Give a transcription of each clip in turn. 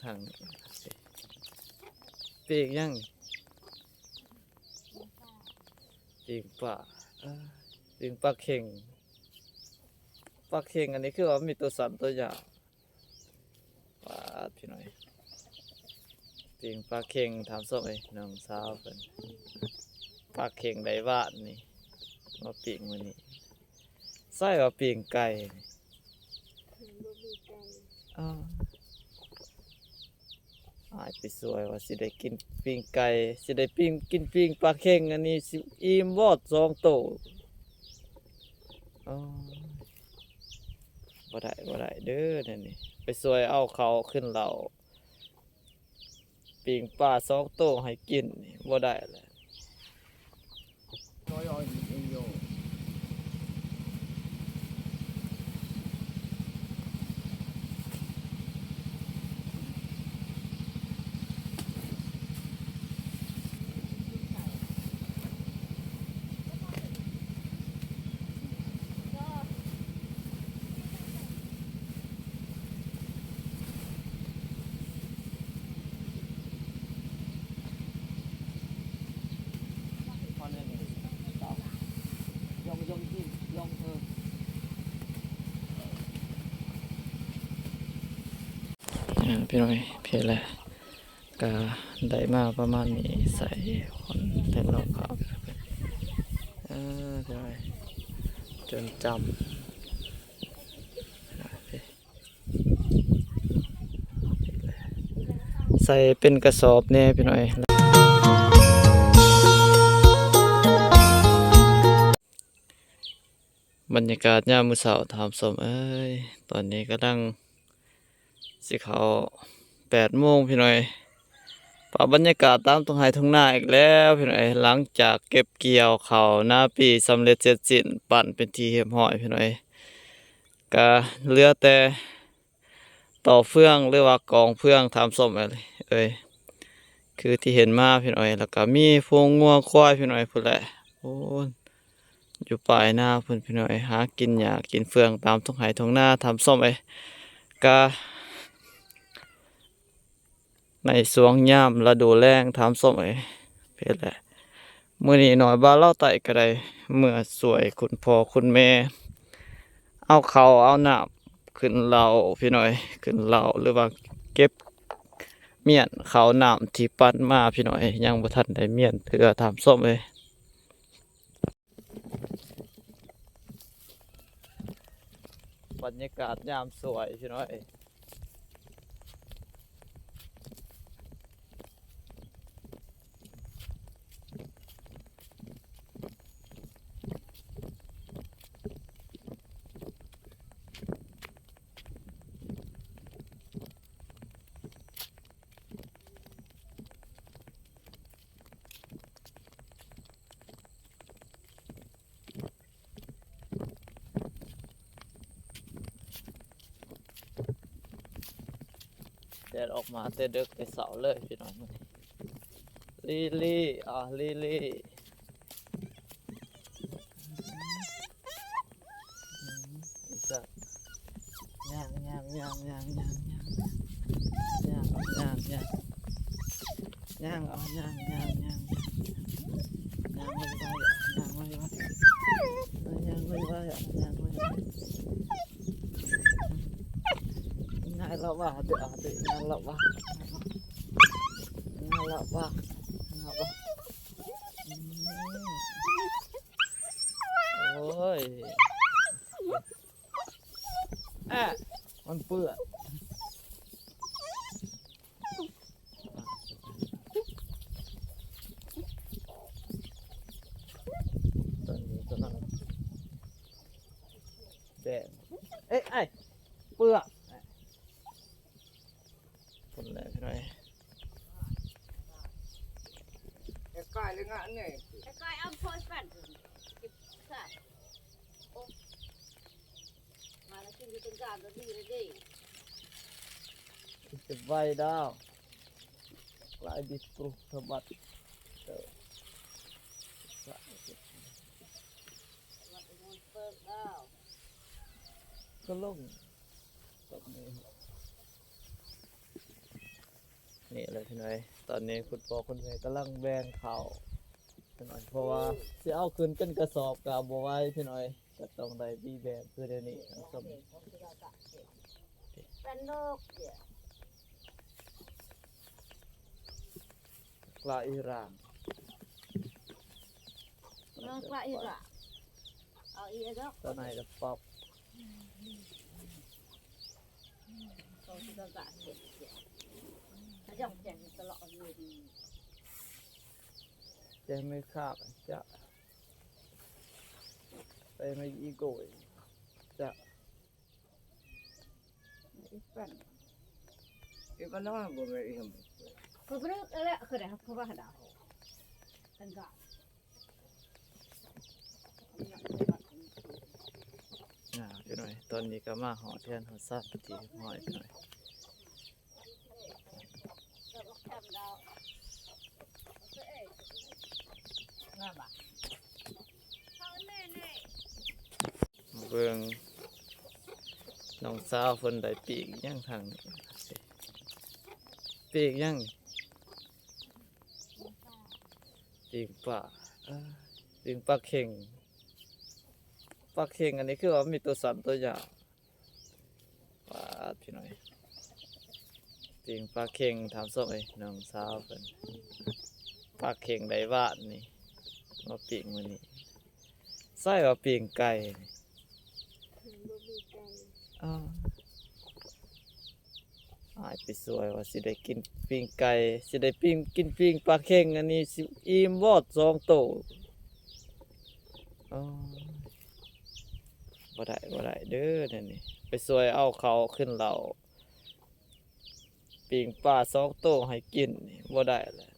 ทางปีกยังปีกป่าปีกปลาเข่งอันนี้คือว่ามีตัวสันตัวใหญ่ปลาพี่หน่อยปีกปลาเข่งถามส้มน้องสาวเป็นปลาเข่งไดบ้านนี่มาปีกมันนี่ใส่ว่าปีกไก่อ้าวหายไปสวยว่าสิได้กินปิ้งไก่สิได้กินปิ้งปลาเข่งอันนี้สิอิ่มวอด2 โตอ๋อบ่ได้เด้อนี่ไปสวยเอาเขาขึ้นเราปิ้งปลา2 โตให้กินนี่บ่ได้แหละพี่น้อยเพียแหละก็ได้มาประมาณนี้ใส่คนเต็มรอบเขาพี่น้อยจนจำใส่เป็นกระสอบเนี่ยพี่น้อยบรรยากาศยามมื้อเช้าถามสมตอนนี้กำลังสิเขา8 โมงพี่น้อยปรับบรรยากาศตามตรงไห้ทุ่งนาอีกแล้วพี่น้อยหลังจากเก็บเกี่ยวข้าวหน้าปีสำเร็จเสร็จสิ้นปั่นเป็นทีเรียบร้อยพี่น้อยก็เหลือแต่ต่อเฟืองหรือว่ากองเฟืองทำส้มอะไรคือที่เห็นมาพี่น้อยแล้วก็มีพวงงัวควายพี่น้อยพุ่นแหละโอ้อยู่ปลายหน้าพุ่นพี่น้อยหากินหญ้ากินเฟืองตามทุ่งไห้ทุ่งนาทำส้มก็ในสวงยามฤดูแล้งทำส้มเพื่อแหละมื้อนี้หน่อยบ้านเล่าไต่ก็ได้เมื่อสวยคุณพ่อคุณแม่เอาเขาเอาน้ำขึ้นเราพี่น้อยขึ้นเราหรือว่าเก็บเมียนเขาน้ำที่ปั้นมาพี่น้อยยังบ่ทันได้เมียนเถื่อทำส้มบรรยากาศยามสวยพี่น้อยแดดออกมาแต่ดึกแต่เสาเลยพี่น้องลี่ลี่อีสัตว์ย่างย่างย่างย่างย่างย่างย่างย่างย่างเอาย่างย่างย่างย่างไม่ได้ย่างไม่ได้ย่างไม่ได้ย่างไม่ได้ง่ายแล้วว่าเดี๋ยวง่ายแล้วว่าง่ายแล้วว่าง่ายแล้วโอ้ยมันเปื้อนตัวนั้นแดงเปื้อนคนแรกหน่อยใกล้เลยงานเนี่ยใกล้เอาโพสต์แฟนใช่โอ้มาแล้วกินอยู่ตรงกลางก็ดีเลยดิจะไว้ดาวลายดิสปรูสบัดก็ลงตบนี้ นี่เลยพี่น้อยตอนนี้คุณพ่อคุณแม่กำลังแบ่งข้าวพี่น้อยเพราะว่าสิเอาขึ้นเป็นกระสอบก็บ่ไหวพี่น้อยก็ต้องได้มีแบ่งคือเดี๋ยวนี้น้ำส้ม เป็นโรคเนี่ย กลาอีร่าง โรคละอีกอ่ะเอาอีกแล้ว ตอนไหนจะป๊อบ เขาจะกะเก็บเก็บถ้าจ่องแจงตลอดเลยดี จะไม่คาบจะไปไม่อีโก้จะ อีปันอีปันน้อยบ่แม่อีหำ คือเรื่องอะไรคืออะไรครับเขาว่าดาวกันกะ พี่หน่อยตอนนี้ก็มาหอเทียนหอซับทีหอยพี่หน่อย เบิ่งน้องสาวเพิ่นได้ปีกย่างทางนี้ปีกย่างปีกป่าปีกปลาเข่งปลาเข่งอันนี้คือว่ามีตัวสันตัวใหญ่ปลาพี่หน่อยปีกปลาเข่งถามส้มไอ้น้องสาวเพิ่นปลาเข่งได้บ้านนี่มาปีกมื้อนี้ใส่ว่าปีกไก่อ้าวอายไปสวยว่าสิได้กินปิ้งไก่สิได้ปิ้งกินปิ้งปลาเค็งอันนี้สิอิ่มบอด2 โตอ๋อบ่ได้เด้อนั่นนี่ไปสวยเอาเขาขึ้นเราปิ้งปลา2 โตให้กินนี่บ่ได้แหละ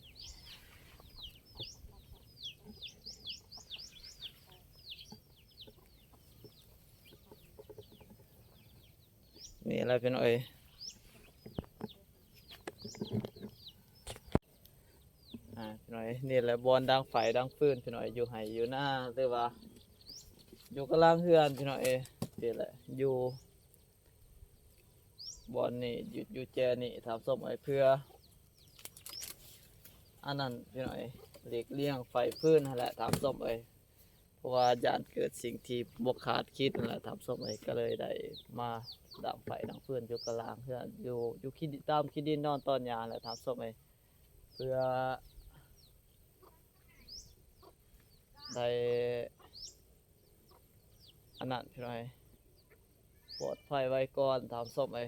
นี่แหละพี่น้อยพี่น้อยนี่แหละบอลดังไฟดังฟืนพี่น้อยอยู่ไห้อยู่หน้าหรือว่าอยู่กลางเฮือนพี่น้อยนี่แหละอยู่บอลนี่อยู่แจนี่ทำส้มไว้เพื่ออันนั้นพี่น้อยหลีกเลี่ยงไฟฟืนนั่นแหละทำส้มไว้เพราะว่าญาติเกิดสิ่งที่บกขาดคิดนั่นแหละทำส้มไว้ก็เลยได้มาดังไฟดังฟืนอยู่กลางเฮือนอยู่ขี้ตามขี้ดินนอนตอนยาแหละทำส้มไว้เพื่อได้อันนั้นพี่น้อยปลอดภัยไว้ก่อนทำส้มไว้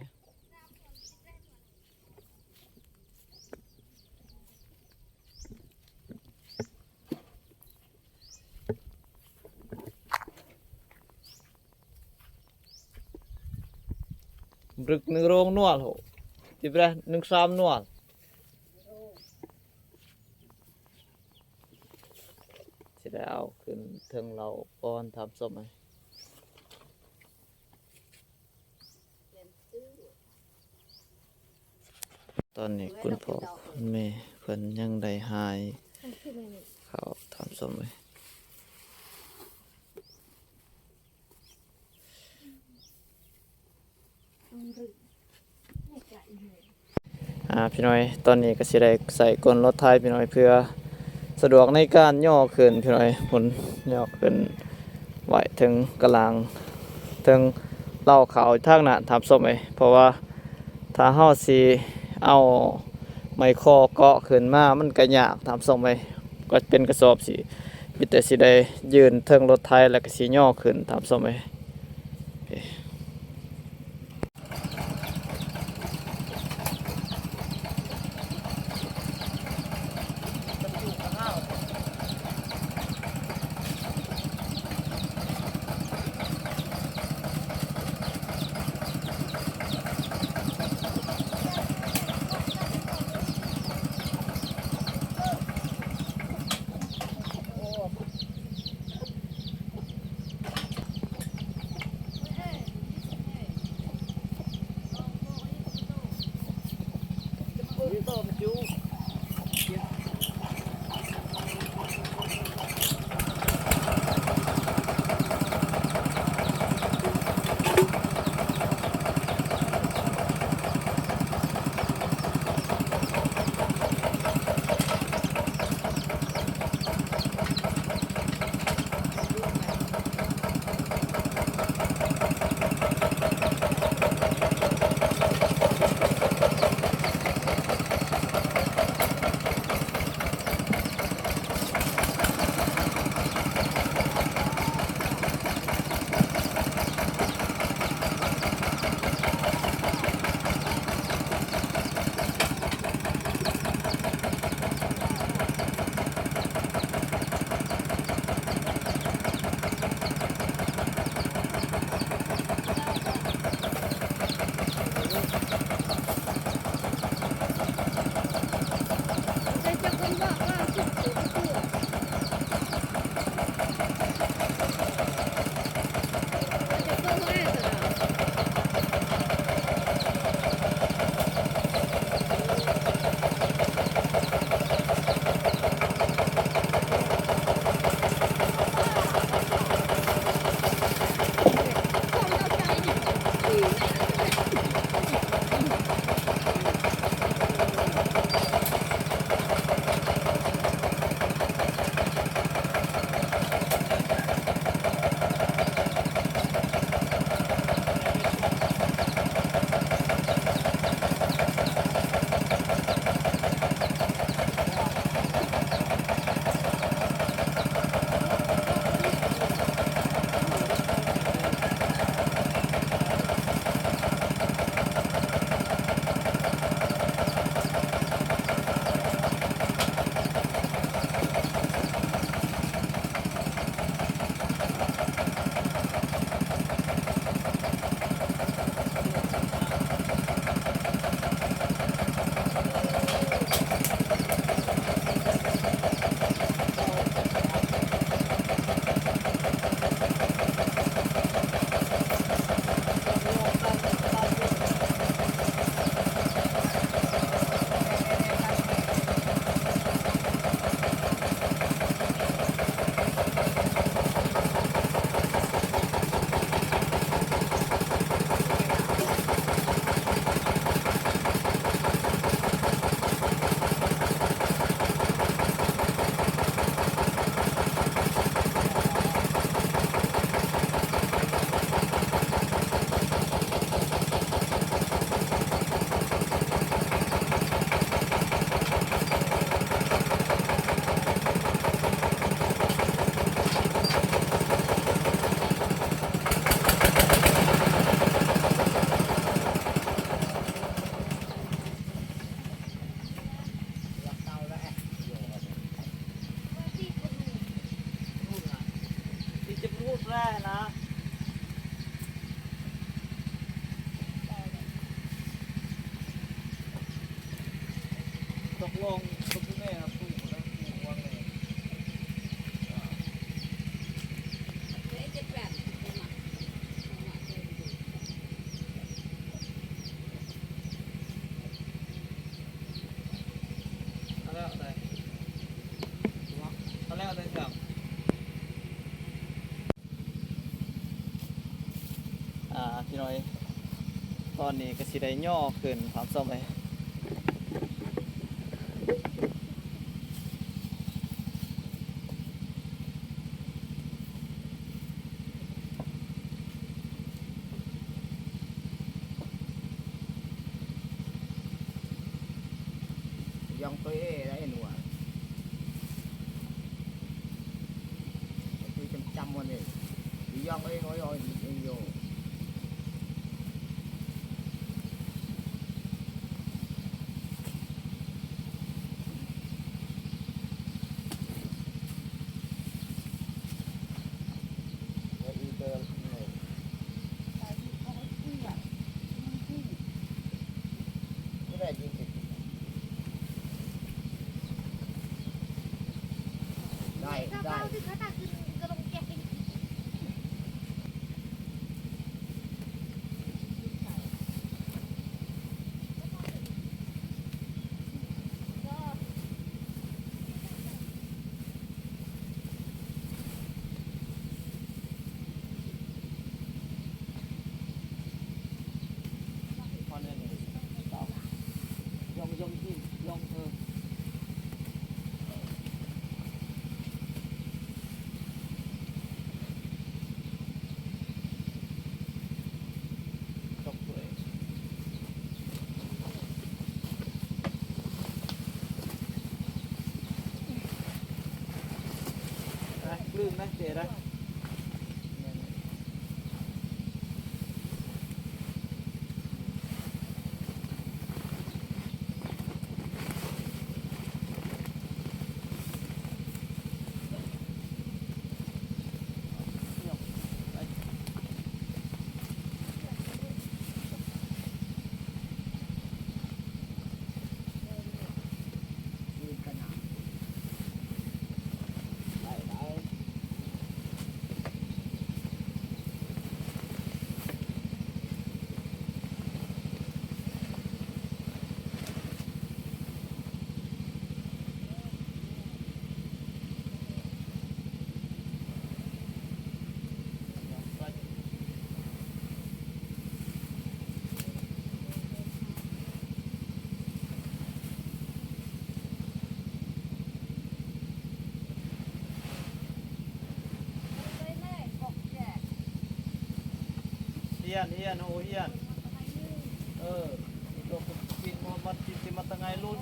บรึก1 โรงนวดโหจิบระ1 3 นวดสิได้เอาขึ้นเทิงเราก่อนทำส้มไว้ตอนนี้คุณพ่อคุณแม่เพิ่นยังได้หายเขาทำส้มไว้พี่น้อยตอนนี้ก็สิได้ใส่ก้นรถไถพี่น้อยเพื่อสะดวกในการย่อขึ้นพี่น้อยผลย่อขึ้นไหวถึงกลางถึงเล่าขาวทางหน้าทำส้มไว้เพราะว่าถ้าเฮาสิเอาไม้คอเกาะขึ้นมามันก็ยากทำส้มไว้ก็เป็นกระสอบสิมีแต่สิได้ยืนเทิงรถไถแล้วก็สิย่อขึ้นทำส้มไว้ ตกลงตกแม่ครับตู้แล้วตู้ว่าไง เลยจะแปดตัวหมาเลยดู เอาแล้วอะไรเอาแล้วอะไรจังพี่น้อยตอนนี้ก็สิได้ย่อขึ้นถามซ้ำไปdòng tôi đấy nùa tôi chăm con này thì dòng ấy nói rồi nhiều đây đây dòng gì dòngลื่นนะเจ๊นะเฮียนโอ้เฮียนตัวกินมาติดมาตั้งไงรุ่น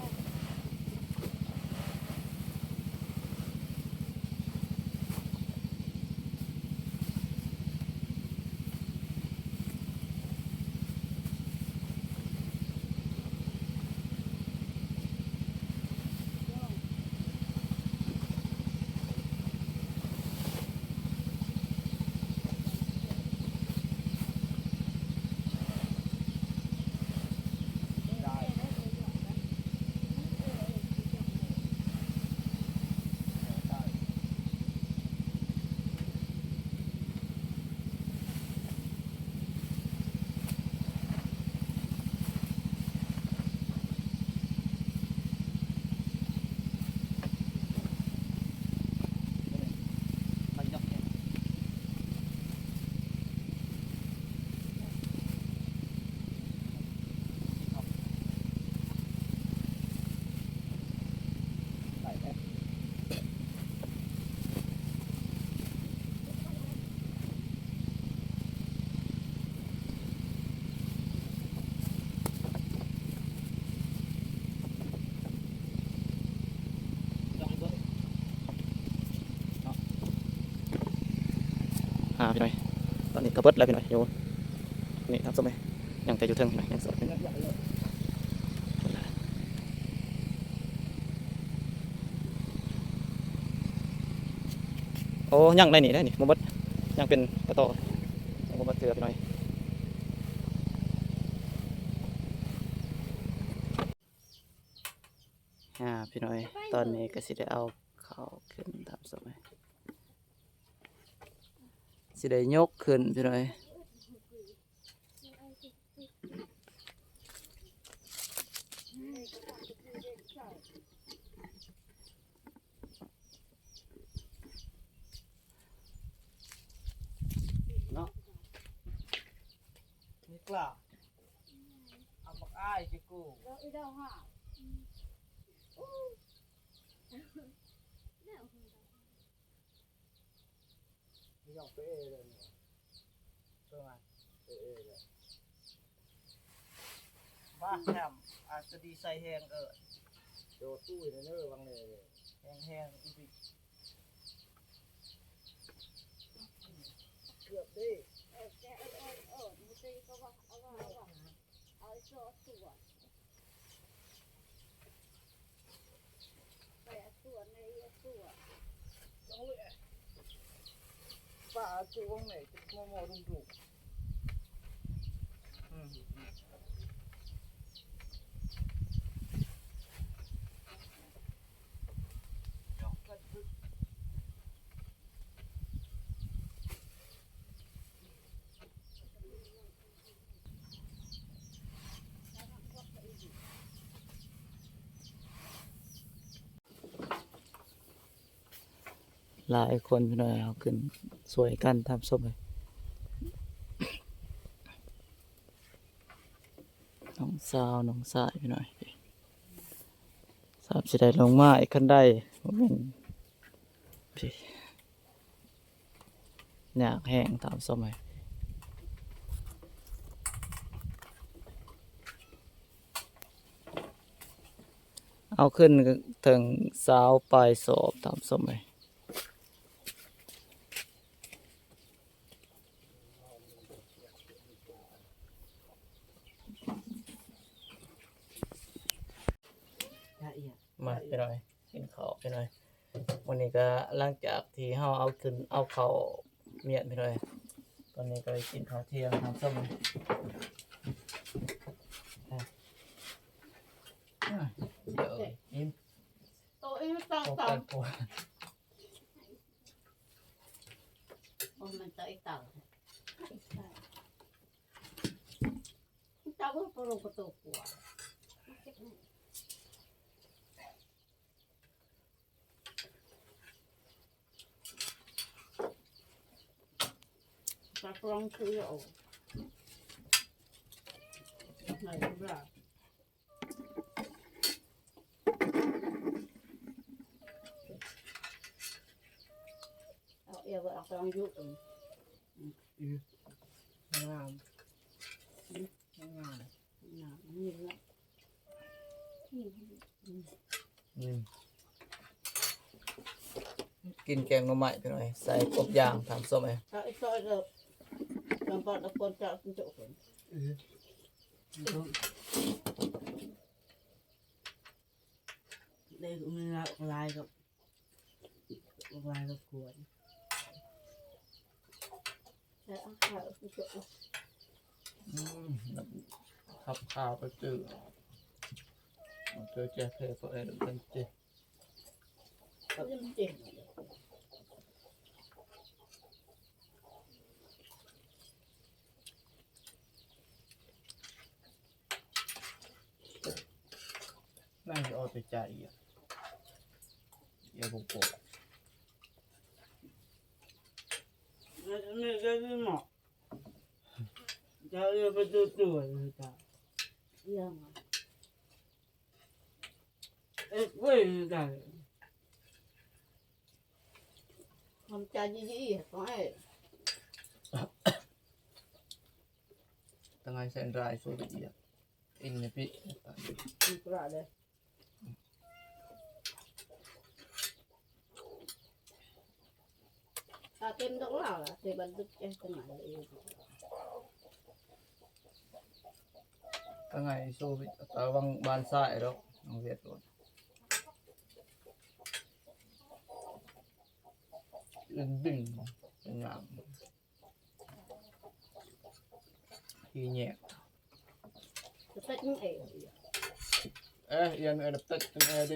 พี่หน่อยตอนนี้กระเบิดแล้วพี่หน่อยโยนี่ทำส้มไหมยังแต่อยู่เทิงพี่หน่อยยังสดพี่หน่อยโอ้ยังได้หนีได้หนิโมบัดยังเป็นกระโตโมบัดเถื่อพี่หน่อย พี่น้อยตอนนี้ก็สิได้เอาเขาขึ้นทำสมัยสิได้ยกขึ้นพี่น้อยเนาะ นี่กล้าเอาบักอ้ายจิกู แล้วอีเดาห่า นี่ยองเป้เลยเนี่ยเพื่อมาเป้เลยมาแฮมอาจจะดีใส่แหงโดตู้ในเนื้อบางเลยแหงอีกเกือบดิ มันตีก็ว่าเอาไอ้ตัวตัวไปตัวในตัว ต้องเลยป่าจูงไหนจะโมโมดุดุหลายคนพี่น้อยเอาขึ้นสวยกันทำส้มเลยน้องสาวน้องสายพี่น้อยสามสิได้ลงมาอีกขั้นได้ผมเป็นพี่อยากแห้งตามส้มเลยเอาขึ้นถึงสาวปลายสอบตามส้มเลยมาไปหน่อยกินข้าวไปหน่อยวันนี้ก็หลังจากที่เฮาเอาขึ้นเอาข้าวเมียนไปหน่อยตอนนี้ก็ไปกินข้าวเที่ยงทำส้มเดี๋ยวยิ้ม ตัวเองต่าง พบ ต่า กั ง นปวด มันต่อยต่างตาว่าปรุงประตูปัวตาปรองคือเอาไหนบ้างเอาเอวเอาปรองยุบ งามงาม นี่ละ กินแกงหน่อไม้ไปหน่อยใส่กบย่างทำส้มเลย ถ้าไอ้ซอยเราลำบากตะโกนจะเป็นจุกคน ได้มีลายกับลายกับขวด แต่อาหารเป็นจุก ขับข้าวไปจืดเจอแจ๊คเลยก็เอ็นเป็นจี ก็ยังเจ๋ง น่าจะเอาไปจ่ายอีกอย่าบุกโกะ นี่ก็ไม่เหมาะจะเรียกไปตัวเลยจ้ะ ยัง เว้ยได้ ทำใจยี่ๆของไอ้ ตั้งไงเส้นรายสู้ไปอีกอินในพี่ มีกระเลยถ้าเต็มดอกแล้วล่ะเต็มบันทึกแค่ตรงไหนเอง ตั้งไงสู้ไปตะวังบานซ้ายแล้วน้องเวียดโดนอึนบิ่งเป็นอย่างทีแยก จะเป็นยังไง Iyan ada tek ada.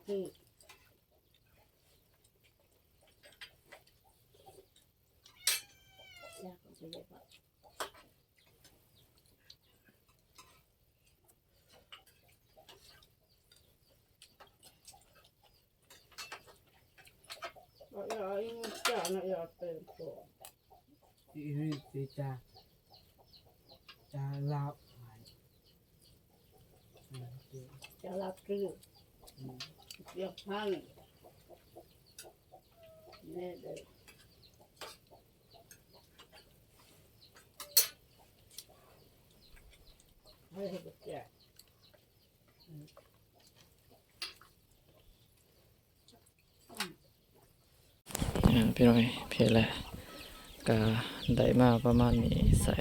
Thì dạ không phải vậy. Rồi chả này là tiền của Thì cha lao chả là cứ việc ăn nè để hay được chảพี่น้อยเพียแหละก็ได้มาประมาณนี้ใส่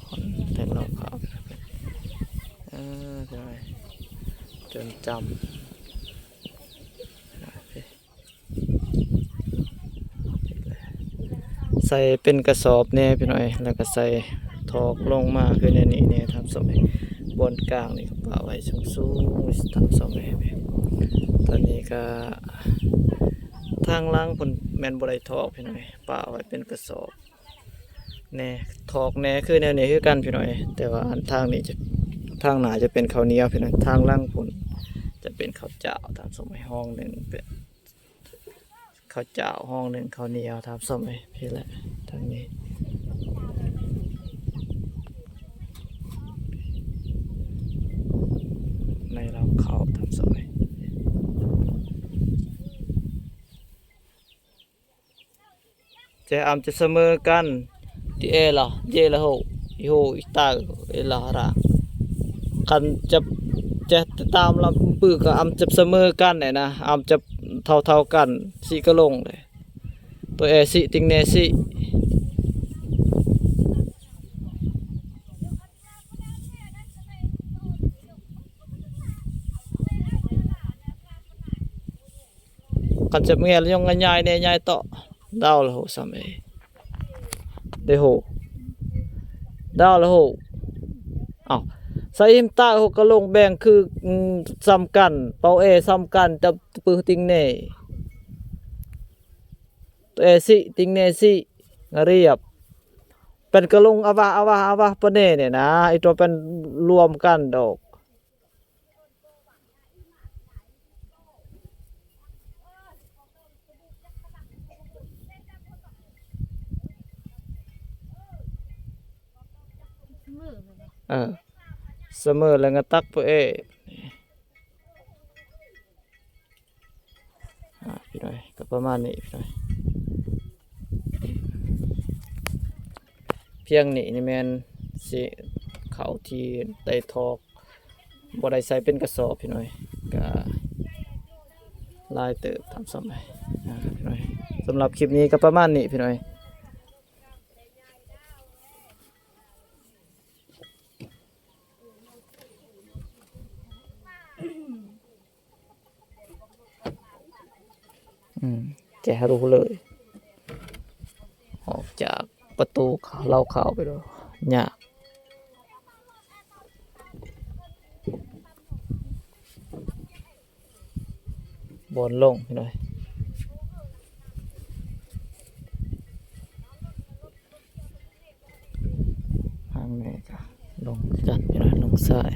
คนเต็มรอบขาวพี่น้อยจนจำใส่เป็นกระสอบเนี่ยพี่น้อยแล้วก็ใส่ทอกลงมาคือในนี้เนี่ยทำสมัยบนกลางนี่ก็ป่าไว้สูงๆทำสมัยตอนนี้ก็ทางล่างผลแมนบริทอกพี่น้อยป่าไว้เป็นกระสอบแน่ทอกแน่คือแนวนี้คือกันพี่น้อยแต่ว่าอันทางนี้จะทางหนาจะเป็นข้าวเหนียวพี่น้อยทางล่างผลจะเป็นข้าวเจ้าทำสมัยห้องหนึ่งเป็นข้าวเจ้าห้องหนึ่งข้าวเหนียวทำสมัยพี่แหละทางนี้ในเราเขาทำสมัยจะอำจะเสมอกันที่ล่ะเจละโหอีโหอีตาล่ะระกันจะตามลำปือกับอำจะเสมอกันเนี่ยนะอำจะเท่ากันสิก็ลงเลยตัวสิติงเนสิกันจะเมียยังง่ายเนี่ยง่ายต่อดาวละโหสมัยเดโหดาวละโหอ้าวใส่หิมตาโหก็ลงแบ่งคือซ้ำกันเป่าซ้ำกันจะปือติงเน่ตัวสิติงเนสิเรียบเป็นกระลงอาวาปะเน่เนี่ยนะไอตัวเป็นรวมกันดอกเสมอแล้วก็ตักไปพี่น้อยก็ประมาณนี้พี่น้อยเพียงนี้นี่แมนสิเขาที่ได้ทอกบ่ได้ใส่เป็นกระสอบพี่น้อยก็ลายเติบทำสมัยพี่น้อยสำหรับคลิปนี้ก็ประมาณนี้พี่น้อยแกรู้เลยออกจากประตูเราเข้าไปเลยยากบนลงพี่น้อยทางนี้ก็ลงจัดพี่น้อยลงซ้าย